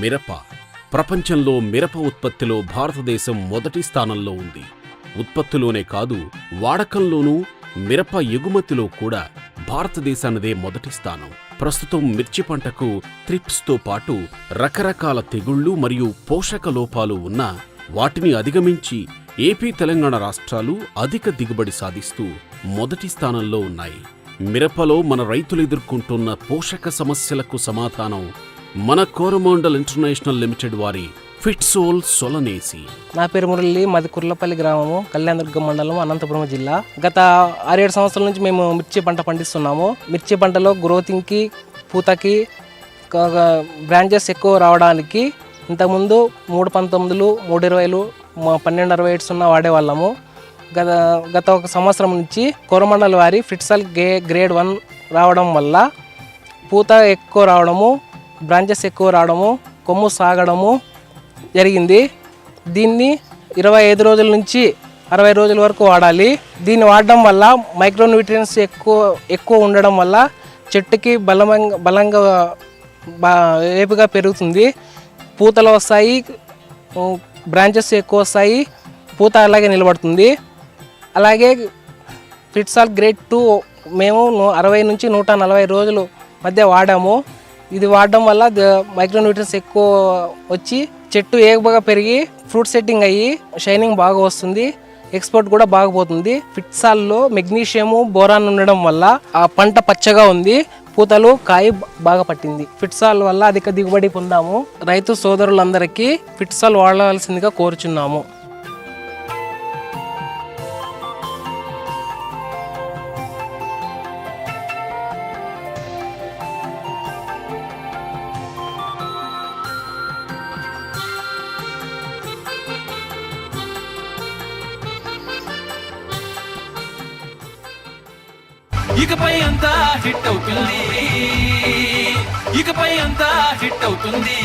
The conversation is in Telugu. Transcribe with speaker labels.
Speaker 1: మిరప. ప్రపంచంలో మిరప ఉత్పత్తిలో భారతదేశం మొదటి స్థానంలో ఉంది. ఉత్పత్తిలోనే కాదు, వాడకంలోనూ, మిరప ఎగుమతిలో కూడా భారతదేశానిదే మొదటి స్థానం. ప్రస్తుతం మిర్చి పంటకు త్రిప్స్తో పాటు రకరకాల తెగుళ్లు మరియు పోషక లోపాలు ఉన్నా వాటిని అధిగమించి ఏపీ, తెలంగాణ రాష్ట్రాలు అధిక దిగుబడి సాధిస్తూ మొదటి స్థానంలో ఉన్నాయి. మిరపలో మన రైతులు ఎదుర్కొంటున్న పోషక సమస్యలకు సమాధానం మన కోరమాండల్ ఇంటర్నేషనల్ లిమిటెడ్ వారి ఫిట్సోల్ సొలనేసి.
Speaker 2: నా పేరు మురళి, మాది కుర్లపల్లి గ్రామము, కళ్యాణదుర్గం మండలం, అనంతపురం జిల్లా. గత 6-7 సంవత్సరాల నుంచి మేము మిర్చి పంట పండిస్తున్నాము. మిర్చి పంటలో గ్రోతింగ్కి, పూతకి, బ్రాంచెస్ ఎక్కువ రావడానికి ఇంతకుముందు 319, 320, 1268 వాడేవాళ్ళము. గత 1 సంవత్సరం నుంచి కోరమండల్ వారి ఫిట్సల్ గ్రేడ్ 1 రావడం వల్ల పూత ఎక్కువ రావడము, బ్రాంచెస్ ఎక్కువ రావడము, కొమ్ము సాగడము జరిగింది. దీన్ని 25 రోజుల నుంచి 60 రోజుల వరకు వాడాలి. దీన్ని వాడడం వల్ల మైక్రోన్యూట్రియన్స్ ఎక్కువ ఉండడం వల్ల చెట్టుకి బలంగా ఏపుగా పెరుగుతుంది. పూతలు వస్తాయి, బ్రాంచెస్ ఎక్కువ వస్తాయి, పూత అలాగే నిలబడుతుంది. అలాగే ఫిట్సాల్ గ్రేడ్ 2 మేము 60 నుంచి 140 రోజులు మధ్య వాడాము. ఇది వాడడం వల్ల మైక్రోన్యూట్రియన్స్ ఎక్కువ వచ్చి చెట్టు ఏపుగా పెరిగి ఫ్రూట్ సెట్టింగ్ అయ్యి షైనింగ్ బాగా వస్తుంది, ఎక్స్పోర్ట్ కూడా బాగా పోతుంది. ఫిట్సాల్లో మెగ్నీషియము, బోరాన్ ఉండడం వల్ల ఆ పంట పచ్చగా ఉంది, పూతలు కాయ బాగా పట్టింది. ఫిట్సాల్ వల్ల అధిక దిగుబడి పొందాము. రైతు సోదరులందరికీ ఫిట్సాల్ వాడవలసిందిగా కోరుచున్నాము.
Speaker 3: ఇకపై అంతా హిట్ అవుతుంది, ఇకపై అంతా హిట్ అవుతుంది.